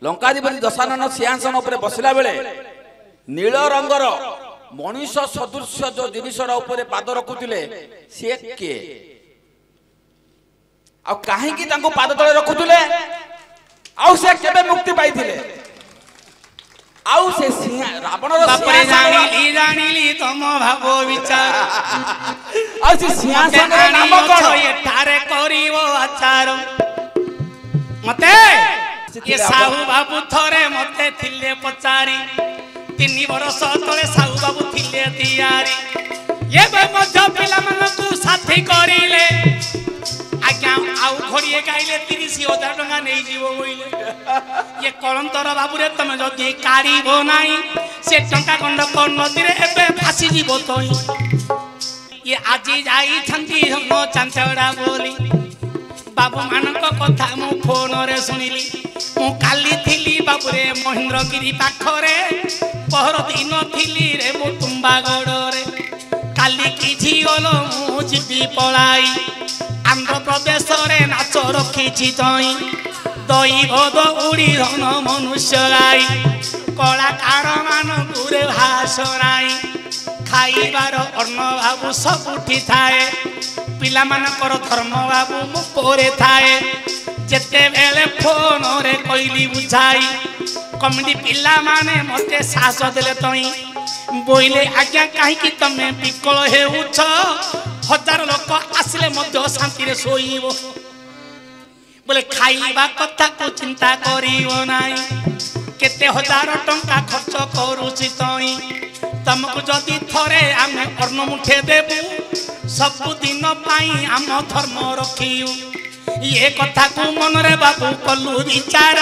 लंकाधिपति दशानन सिंहासन उपर बसिला बेले नील रंगर मनुष्य सदृश जो जिनिसर उपर पाद रखुले सी किए आ कहीं पाद तले रखुले आउ से केबे मुक्ति पाइथिले आउ से रावण जानिली तुम भाव विचार आ से सिंहासन नाम कोन एठारे करिवो आचार मते ये साहू बाबू थरे मते थिले पचारी 3 वर्ष तले साहू बाबू थिले तियारी ये मध्य पिला मनकु साथी करिले आज्ञा आउ घड़िए गाइले 30,000 टंका नहीं जीवो बोइले ये कलंतर बाबू रे तमे जदी कारीबो नाही से टंका गंडक नदी रे एबे फासी जीवो तई ये आजी जाई छंती हम चांचड़ा बोली बाबू मानक कथा मु फोन रे सुनिली मु काली थिली बाबू रे महेंद्रगिरी पाखरे पहर दिन थिली रे मु तुम्बागड़ रे काली की झील मु जीवी पलाई आंध्र प्रदेश रे नाच रखी तई दई भद उड़ी धन मनुष्य गाई कलाकार मान दूरे भाषणाई खाइबार अन्न बाबू सब उठी थाए पिला मानकर धर्म बाबू मुकोरे थाए जेते बेले फोन रे कहली बुझाई कमिटी पिला माने मते साहस देले तई बोइले आज्ञा काहे कि तमे विकल हेउछ 1000 लोक आसिले मध्य शांति रे सोइबो बोले खाइबा कथा को चिंता करिवो नाही केते 1000 टंका खर्च करूची तई तुमको जदि थरे आमे अन्न मुठे देबू सब दिन पाई आम धर्म रखियु ये कथा को मन रे बाबू कलु विचार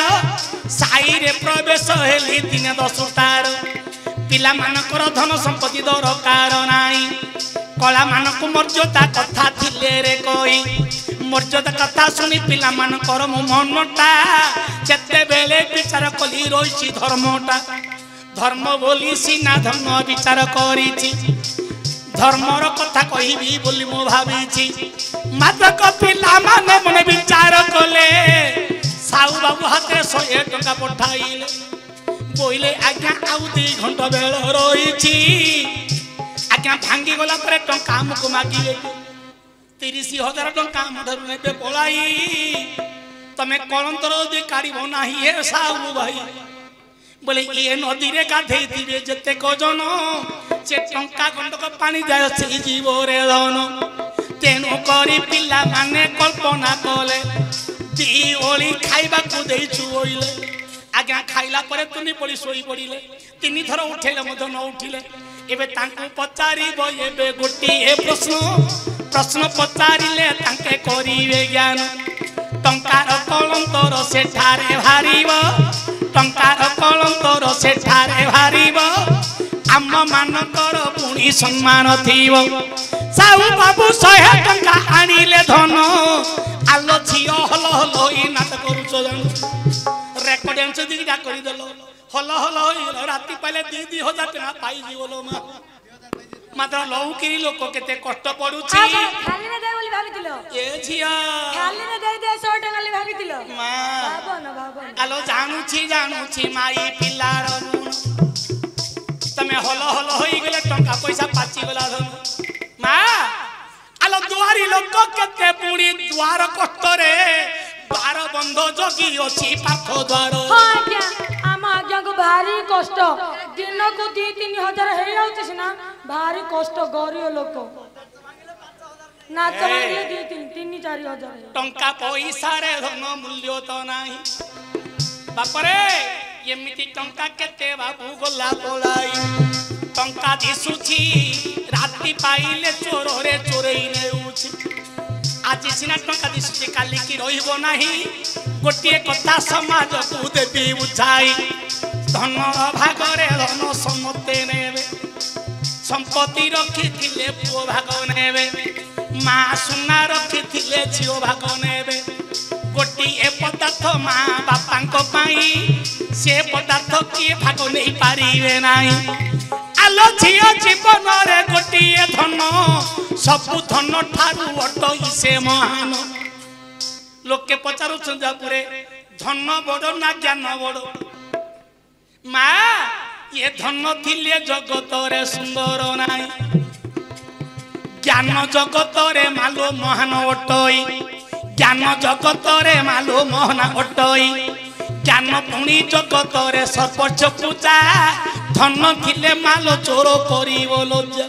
साई रे प्रवेश हेली दिन 10टार पिला मानकर धन संपत्ति दरकार नाही कला मानक मर्यादा कथा थिले रे कही मर्यादा कथा सुनी पिला मानकर मो मनटा जेते बेले विचार कली रहिछि धर्मटा धर्म बोली सीना धर्म विचार करिछि धर्मर कथा कहबी बोली मो भाबीछि मात्र पिला माने मने विचार कले साहू बाबू हाथे 100 टंका पठाइले बोइले आज्ञा आउ 2 घंटा बेल रहिछि आज्ञा भांगी गला पर टंका हमको मागिले 30,000 टंका मधुर नेबे पलाई तमे कलंतर दे काढिबो नाही हे साहू भाई बोले ये नदी रे गाधे दिबे जते कोजन से टंका गंडक पानी जाय से जीव रे धन तेनु करी पिला माने कल्पना कले दी ओली खाइबा को देइछु ओइले आज्ञा खाइला परे तुनी पड़ी सोई पड़िले 3 थर उठेले मध न उठिले एबे तांको पचारिबो एबे गोटी ए प्रश्न पचारिले तांके करिवे ज्ञान टंकार कलंतर सेठारे भारिबो टंकार कलंतर सेठारे भारिबो आम मानकर पुणी सम्मान थिबो साहू बाबू 100 टंका आनिले धन आलो झियो हल हल ई नाटक करूछ जान रेकॉर्डिंग से दिगा करि देलो हल हल होई राती पहले 2,000 टका पाई जीवलो मा मात्र लौकिरी लोक केते कष्ट पडुछि खाली ने दे बोली भाबितिलो ए झिया खाली ने दे 100 टका ले भाबितिलो मां भाबन आलो जानुछि माई पिलार तमे हल हल होई गेले टंका पैसा पाची गला धन मां आलो दुआरी लोक केते पुणी द्वार कष्ट रे द्वार बंध जगी अछि पाख द्वार हां आज्ञा आम आज्ञा को भारी कष्ट दिन को 2-3 हजार हे जाउछ ना भारी कष्ट गरियो लोक नाच मांगले 2-3-4 हजार टंका पैसा रे धन मूल्य तो नाही बापरे एमिति टंका केते बाबू गला पलाई टंका दिसुछि राती पाइले चोर रे चोरई नेउछि आज सिना टंका दिसुछि काली की रहिबो नाही गोटिए कथा समाज को देबी बुझाई धन भाग रे धन समते नेबे संपत्ति रखी थिले पुओ भाग नेबे मां सुना रखी थिले झियो भाग नेबे गोटिए पदार्थ मां बापांको पाई से पदार्थ किए भाग नहीं पारिबे नाही आलो झियो जीवन रे गोटिए धन सब धन ठारू अटई से महान लोके पचारु चंजापुरे धन बड़ ना ज्ञान बड़ मा ये धन थिले जगत रे सुंदर नाई ज्ञान जगत रे मालो महान अटई ज्ञान जगत रे मालो महान अटई ज्ञान पुणी जगत रे सर्वोच्च पूजा धन थिले मालो चोर करिवो लज्जा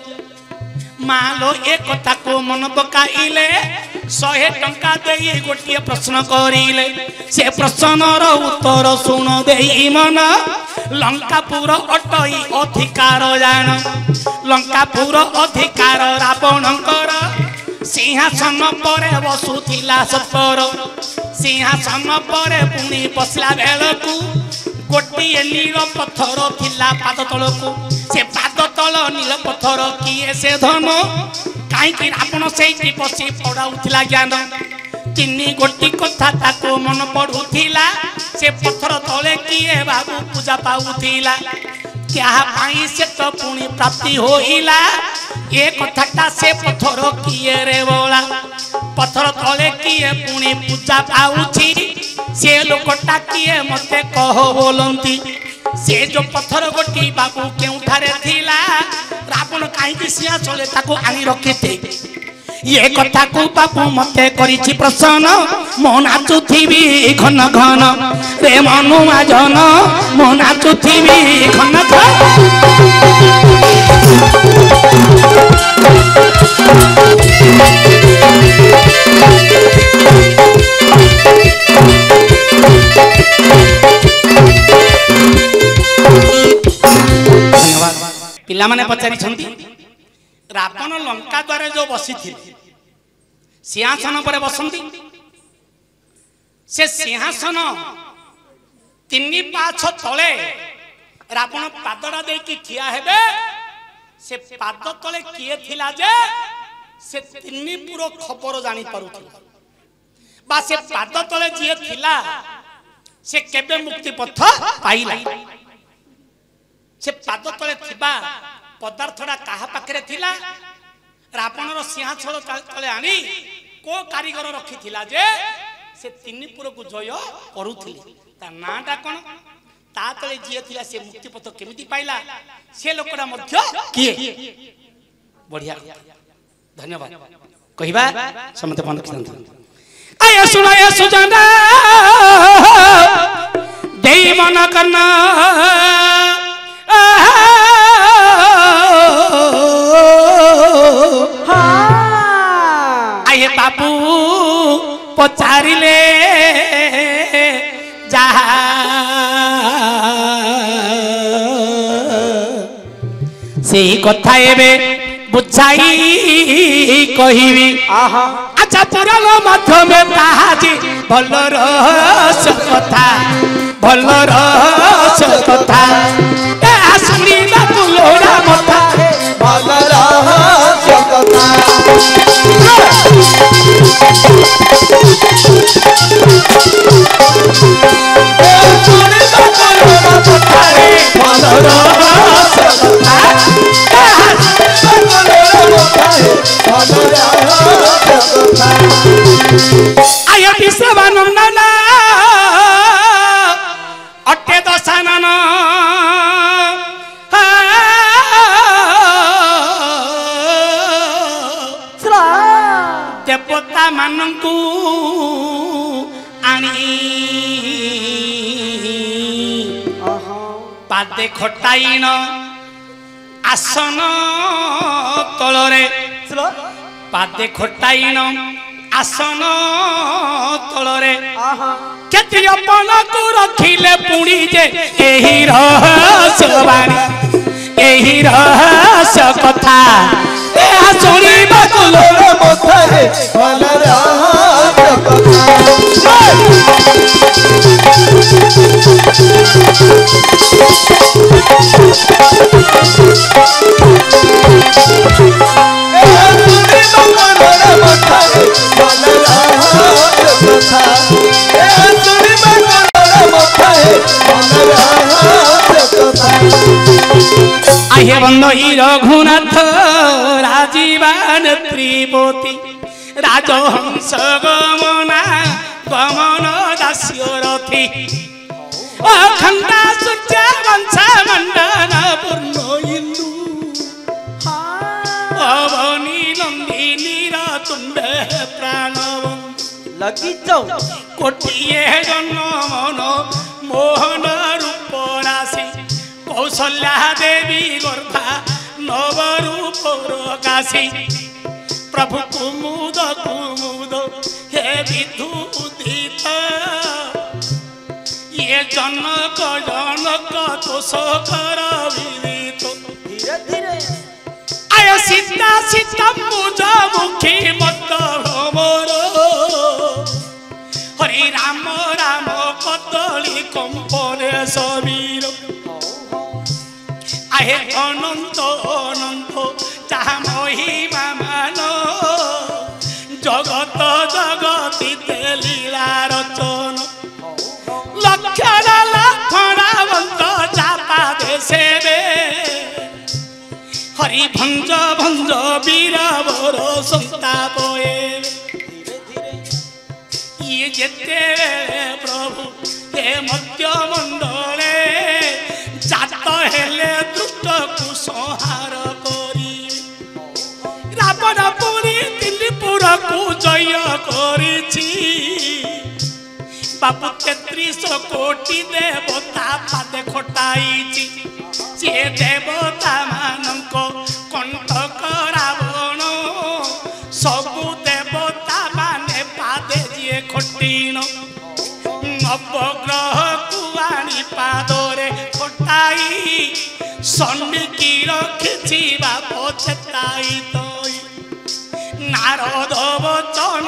मालो एक कथा को मन पकाइले 100 टंका देई गोटिए प्रश्न करिले से प्रश्नर उत्तर सुन देई मन लंकापुर अटई अधिकार जान लंकापुर अधिकार रावणकर सिंहासन पर बसुथिला सत्पर सिंहासन पर पुणी बसला बेलकू गोटिए नील पत्थर थिला पाद तलकू से पाद तल नील पत्थर किए से धन कहीं रावण से बसी पढ़ाऊला ज्ञान 3 गोटी कथा ताको मन पढ़ुला से पत्थर तले किए बाबू पूजा पाऊला क्या पाई से तो पुणी प्राप्ति होइला ये कथाटा से पत्थर किए रे बोला पत्थर तले किए पुणी पूजा पाऊची से लोकटा किए मते कह बोलंती से जो पत्थर गोटी बाबू केउठारे थिला रावण काहे सिया चले ताको आनी रखिते ये कथा को बाबू मते करिछि प्रश्न मो नाचुथिबी घन घन रे मनुआ जन मो नाचुथिबी घन घन पिला माने पचारि छंती रावण लंका द्वारे जो बसी थी सिंहासन पर बसंती से सिंहासन 3 पाछ तले रावण पादड़ा देकी ठिया हेबे से पाद तले किए थिला जे से 3 पुरो खबर जानी पारुथिला बा से पाद तले जिए थिला से केबे मुक्ति पथ पाइला से पाद तले थिबा पदार्थटा काहा पाखरे थिला रावणर सिंहासन तले आनी को कारीगर रखी थिला जे से 3 पुर को जय करूथिले ता नाटा कोन ता तले जिए थिला से मुक्ति पथ केमिति पाइला से लोकड़ा मध्य किए बढ़िया धन्यवाद कहिबा समते बंद करन आय सुनाय सुजाना देई मन करना आये बाबू पचारिले जा से कथा एबे बुझाई कहिबी अच्छा पुराण माध्यमे ताहाजी भल रस कथा ए सुनिबा तुलोड़ा मथा भल रस कथा आय विश्वानंदन अट्टे दशानन देवता मानंकु आनी पादे खटाइन आसन तलरे पादे खटाइन आसन तलरे केति अपन को रखिले पुणी जे एही रहस्यवाणी एही रहस्य कथा ए सुनिबा तुलोर मथरे भल रहस्य कथा आये बंद रघुनाथ राजीवान त्रिपोती राजहंस गमना ପବନ ଦାସ୍ୟ ରଥି ଅଖଣ୍ଡା ସୂର୍ଯ୍ୟ ବଂଶ ମଣ୍ଡନ ପୂର୍ଣ୍ଣ ଇନ୍ଦୁ ଅବନୀ ନନ୍ଦିନୀର ତୁଣ୍ଡେ ପ୍ରାଣବନ୍ଧୁ ଲଗିଛ କୋଟିଏ ଜନ୍ମ ମନ ମୋହନ ରୂପ ରାଶି କୌଶଲ୍ୟା ଦେବୀ ଗର୍ଭା ନବରୂପ ପ୍ରକାଶୀ प्रभु कुमुद कुमुद हे विधुदित ये जनक दोष कर विदित धीरे धीरे आय सीता सीता मुझ मुखी मत मोर हरि राम राम कदली कंपने सबीर आहे अनंत अनंत जहाँ महिमा मान जगत जगती लीला रचन लक्षण लक्षणावंत चापा देशे हरि भंज भंज वीरवर संताप ये जेते प्रभु हे मध्य मंडले जात हेले दुष्ट को संहार करी रावण पुरी दिल्लीपुर को जय करिछि बाबू 33 कोटी देवता पादे खटाइछि से देवता मानक कंटक रावण सबु देवता माने पादे जे खटिन नवग्रह कुआनी पादरे खटाई सन्निकी रखिछि बाप चेताई तई नारद वचन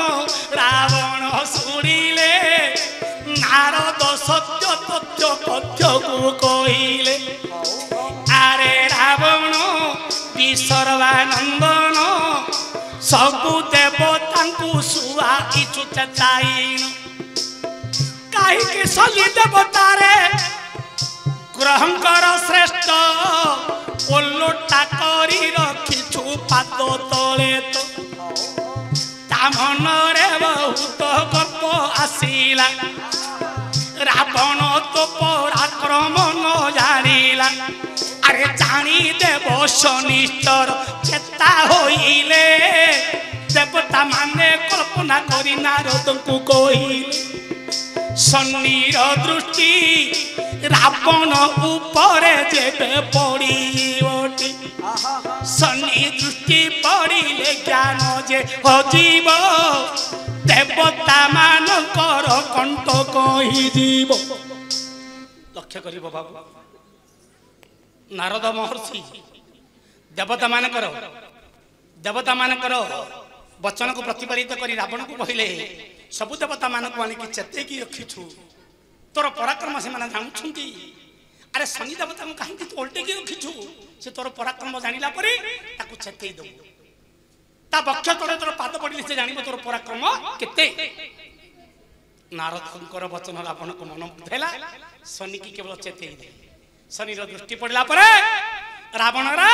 रावण शुणिले नारद सत्य तथ्य तथ्य को कहिले आरे रावण विसर्वानंदन सबु देवता को सुआइछु चेताईन काहे सली देवतारे ग्रहंकर श्रेष्ठ ओलोटा करी रखिछु पाद तले तो ता मनरे बहुत गप आसिला रावण तो पराक्रम न जानिला अरे जानी देव शनिश्चर चेता होइले देवता माने कल्पना करी नारद को कहिले शनिर दृष्टि रावण ऊपर जेबे पड़ी शनि दृष्टि पड़िले ज्ञान जे हजीव देवता मानकर कंठ कही जीव लक्ष्य करिबो बाबू नारद महर्षि देवता मानकर वचन को प्रतिपादित करी रावण को कहले सबु देवता मानक आनिकी चेतेकी रखिछु तोर पराक्रम से माने जानछुंती अरे शनि देवता को कहीं तू ओल्टेकी रखिछु से तोर पराक्रम जानिला परे ताकू चेतेई दो ता बक्ष तोरे तोर पाद पड़िले से जानिबो तोर पराक्रम केते नारदंकर वचन रावण को मन बुझेला शनि की केवल चेतेई दे शनि रो दृष्टि पड़ला परे रावण रा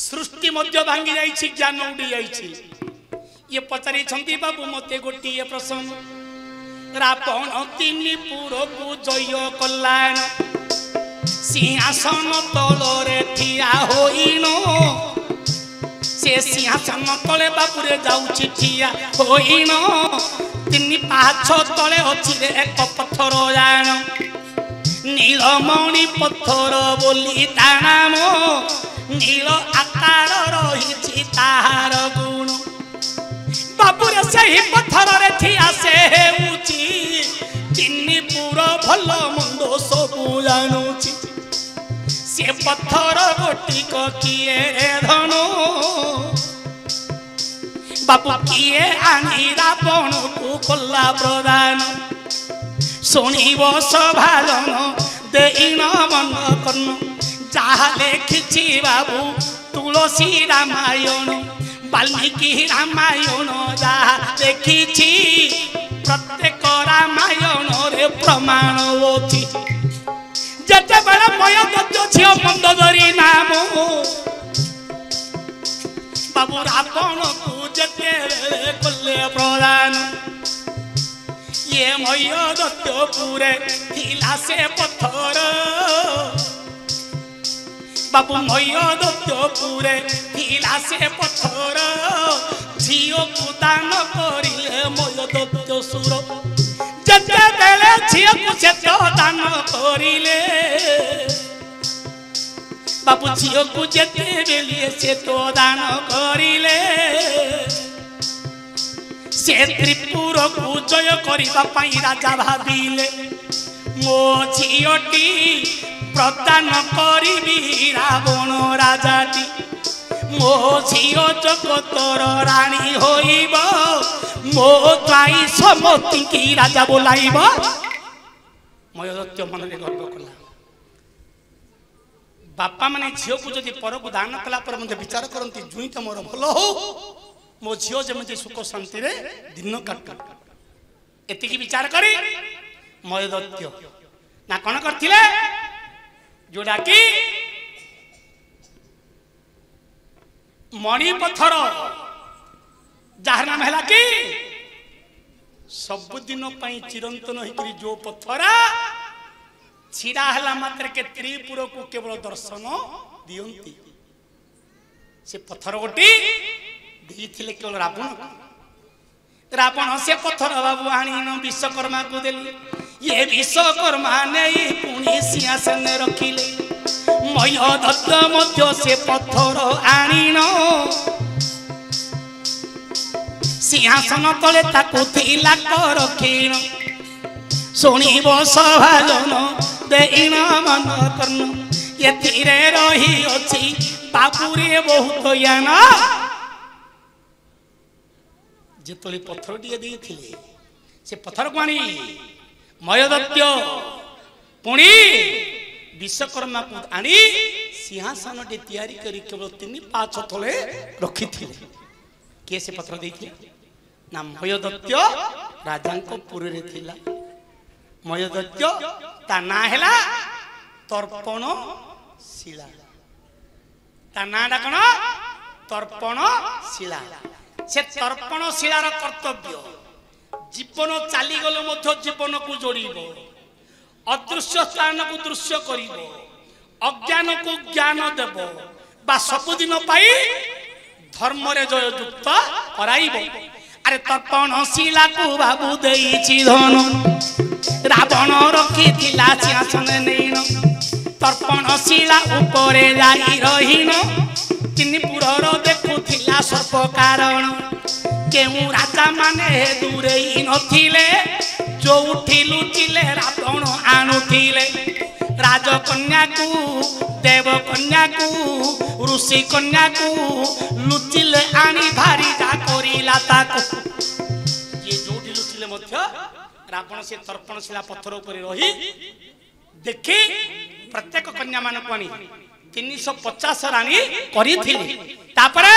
सृष्टि मध्य भांगी जाइछि ज्ञान उडी जाइछि ये पचारि छंती बाबू मते गोटिए प्रसंग रावण तिनी पुर को जय कल्याण सिंहासन तलरे ठिया होइनो से सिंहासन तले बाबूरे जाउछि ठिया होइनो तिनी पाछ तले अछि रे एक पत्थर जान नीलमणि पत्थर बोली ता नाम नील आकार रही ताहार गुण बाबूरे सही पत्थर रे ठिया से हेउची तिनी पुर भल मंद सबु जानुची से पत्थर गोटिक किए धनु बाबू किए आनी रावण को कला प्रदान शुणिब सभाजन देइन मन कर्ण जहा लेखिछि बाबू तुलसी रामायण वाल्मीकि रामायण जहा देखिछि प्रत्येक रामायण रे प्रमाण अछि जते बड़ा मय गद्य छियो मंदोदरी नाम बाबू रावण को जते कले प्रदान ये मयोदत्यपुरे थिला से पत्थर बाबू मयोदत्यपुरे थिला से पत्थर झीओ को दान करिले मयोदत्य सुर जते बेले झीओ को से दान करिले बाबू झीओ को जते बेले से तो दान करिले से त्रिपुर को जय करिबा पई राजा भाबिले मो झीओटी प्रदान करिबी रावण राजाटी मो झीओ जगतर रानी होइब मो द्वाई समति की राजा बोलाइब मयोदत्य मन रे गर्व कला बापा माने झीओ को जदि पर को दान कला पर मते विचार करंती जुई त मोर भलो हो मो झीओ जेमति सुख शांति रे दिन काट एति की विचार करी मयोदत्य ना कोन करथिले जोड़ा कि मणि पत्थर जार नाम है कि सबुदिन चिरंतन होकर जो पत्थर छिड़ा है मात्र के त्रिपुर को केवल दर्शन दियंती से पत्थर गोटी दी केवल रावण से पत्थर बाबू आनी विश्वकर्मा को देली ये विश्वकर्मा नहीं पुणी सिंहासन रखिले मयोदत्त मध्य से पत्थर आनीन सिंहासन तले ताकू थिला रखीन शुणिब सभाजन देइन मन कर्म ये रही अच्छी बाबूरे बहुत ज्ञान जितने पत्थर टे से पत्थर को आनी मयोदत्य पुणी विश्वकर्मा को आनी सिंहासन टे तैयारी करी केवल 3-5 तले रखी किए से पत्थर देखे ना मयोदत्य राजा पुरी रे थिला मयोदत्य ता ना हैला तर्पण शिला ता ना कौन तर्पण शिला से तर्पण शिलार कर्तव्य जीवन चली गले जीवन को जोड़ब अदृश्य स्थान को दृश्य कर अज्ञान को ज्ञान देव बा सबुदिन धर्म रे जय युक्त कराइब अरे तर्पण शिला को बाबू देइछि धन रावण रखी सिंहासन नैन तर्पण शिला उपरे जाई रहीन त्रिपुरर देखुथिला सर्प कारण केउ राजा माने दूरे नथिले जो उठी लुचिले रावण आणुथिले राजकन्या को देवकन्या को ऋषि कन्या को लुचिले आनी भारी जा करिला ताको ये जोठी लुचिले मध्य रावण से तर्पण शिला पत्थर ऊपर रही देखी प्रत्येक कन्या मान को आनी 350 रानी करी थी तापरे